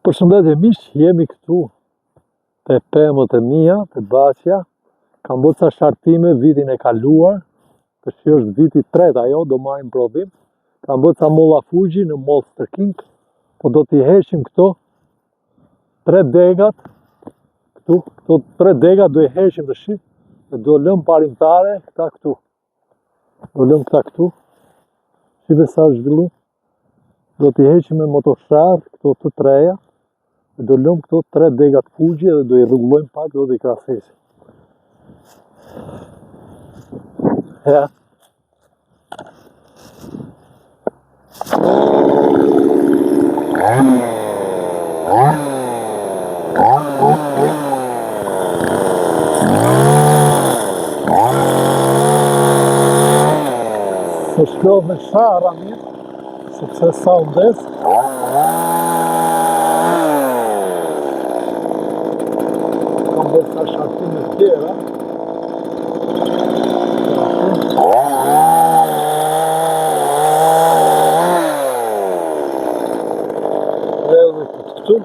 Përshëndetje miq, jemi këtu te pemët e mia, te Baçja. Kam bërë ca shartime vitin e kaluar, që është viti i tretë ajo, do marrim prodhim. Kam bërë ca molla Fuji në Monster King, po do t'i heqim këto 3 degat, këto 3 degat do i heqim tash, dhe do lëm parimtare këta këtu. Do lëm këta këtu. Shive sa është zhvillu. Do t'i heqim me motosharr këto të treja. Do lëm këto 3 degat Fuji dhe do i rregullojmë pak dhe do t'i krahasim. Ja. Se shkrodh me sharra mirë, sepse sa undes. Kam bërë sa shartime tjera. Edhe këtu.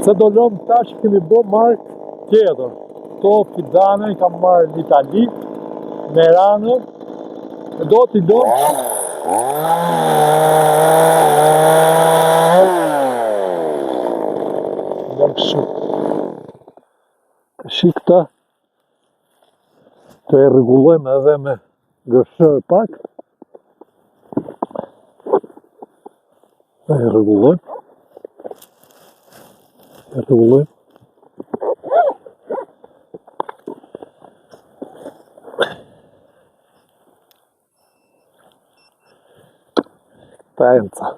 Se do lëm këta që kemi bo mark tjetër. Këto fidane kam marrë në Itali, Merano, do t'i lëm. Lëm kështu. Shi këta të e rregullojmë edhe me gërshër pak. E rregullojmë. Këta e në ca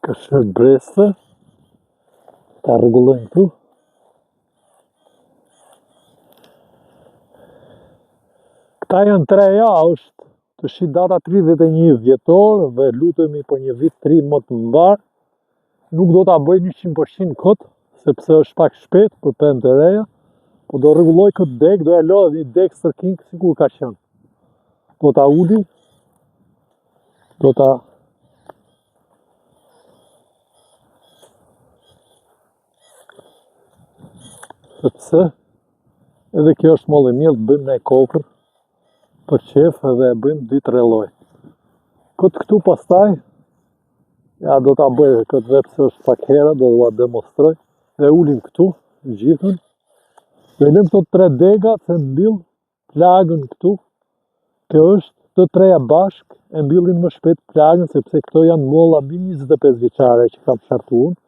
gërshër breste. Ta rregullojmë këtu. Këta janë 3 është të shi data 31 dhjetor dhe lutemi për një vit 3 më të mbar. Nuk do ta bëj 100% kot, sepse është pak shpejt për pemë të reja, po do rregulloj këtë deg, do e lodh një deg King sikur ka qenë. Do ta uli, do ta sepse edhe kjo është mollë e mirë, të bëjmë ne kokër për qef edhe bëjmë 2-3 lloj. Këtë këtu pastaj, ja do ta bëj këtë vetë se është pak hera, do t'ua demonstroj. Dhe ulim këtu, gjithën. Dhe lëm këto 3 degat se mbill plagën këtu. Kjo është të 3 bashk, e mbillin më shpejt plagën, sepse këto janë molla mbi 25 vjeçare që kam shartu unë.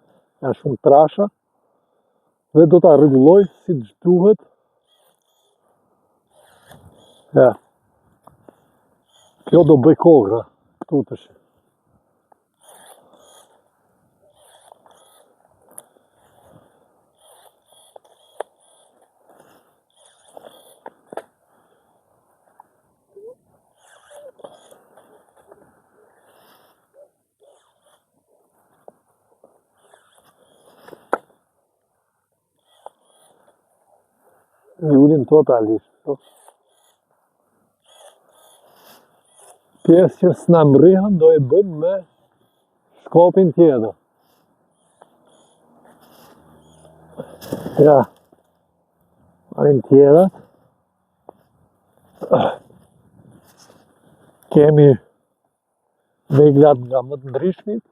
Janë shumë trasha. Dhe do ta rregulloj si duhet. Ja. Kjo do bëj kokra, këtu të shi. I ulim totalisht. Pjesë që s'na mrihën do e bëjmë me shkopin tjetër. Ja. Marim tjerat. Kemi meglat nga më të ndryshmit.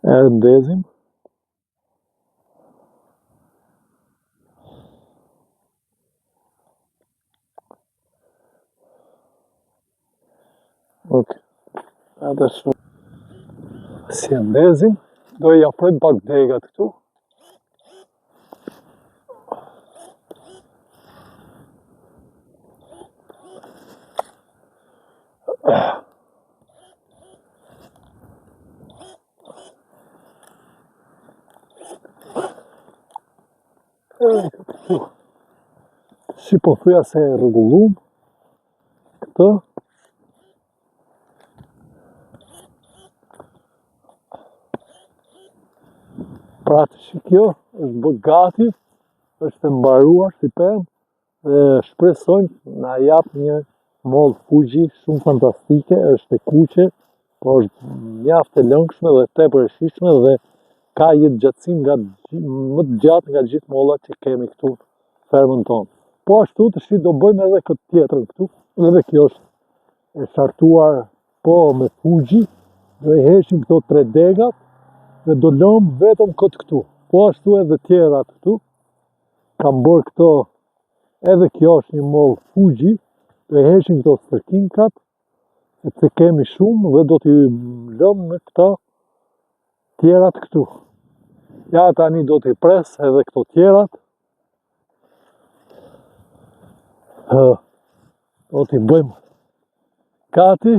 E ndezim. Ok, atë shumë si ndezim, do i afrojmë pak degat këtu. Si po thuja se e rregullum këtë. Pra të shi kjo është bë gati, është e mbaruar si pemë dhe shpresojnë na jap një mollë Fuji shumë fantastike, është e kuqe, po është mjaft e lëngshme dhe tepër e shijshme dhe ka jetë gjatësim më të gjatë nga gjithë mollat që kemi këtu në fermën tonë. Po ashtu të shi do bëjmë edhe këtë tjetrën këtu, edhe kjo është e shartuar po me fugi, do e heshim këto 3 degat dhe do lëmë vetëm këtë këtu. Po ashtu edhe tjerat këtu, kam bërë këto, edhe kjo është një mollë fugi, do e heshim këto stërkinkat, sepse kemi shumë dhe do t'i lëmë në këta tjerat këtu. Ja tani do t'i pres edhe këto tjerat. Do t'i bëjmë gati.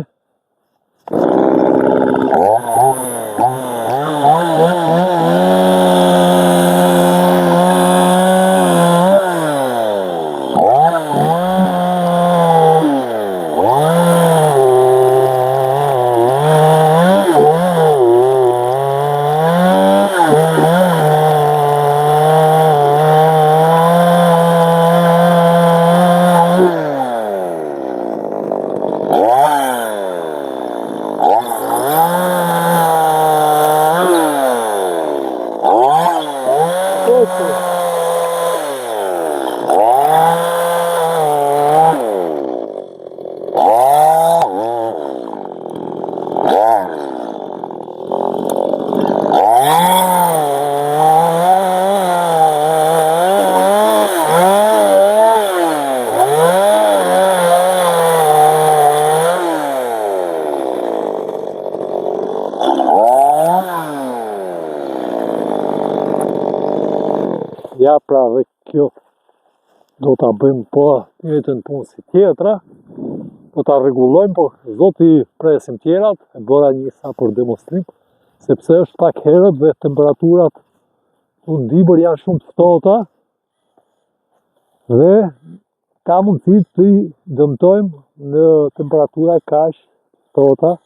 Ja pra dhe kjo do t'a bëjmë po njëjtën punë si tjetra, do t'a rregullojmë, po zoti presim tjerat, e bëra një sa për demonstrim, sepse është pak herët dhe temperaturat në ndibër janë shumë të ftohta dhe ka mundësi të i dëmtojmë në temperatura kaq ftohta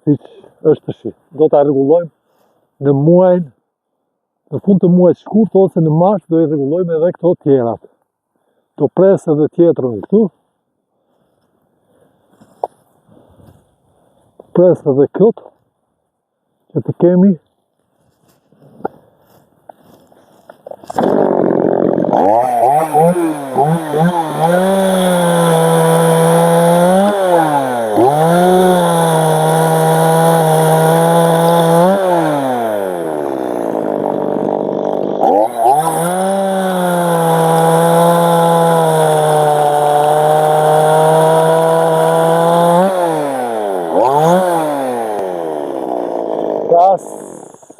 siç është tash. Do t'a rregullojmë në fund të muajit shkurt ose në mars do i rregullojmë edhe këto tjerat. Do pres edhe tjetrën këtu. Pres edhe këtë që të kemi.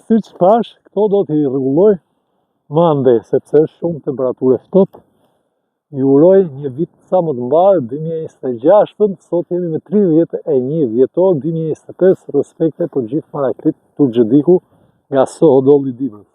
Siç thash, këto do t'i rregulloj mande, sepse është shumë temperaturë ftohtë. Ju uroj një vit sa më të mbar 2026, sot jemi me 31 dhjetor 2025, respekte për gjithë Maraklit Turxhediku nga Sohodolli Dimër.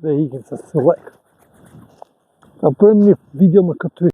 Dhe hikin se së rek. Ta bëjmë një video me këtë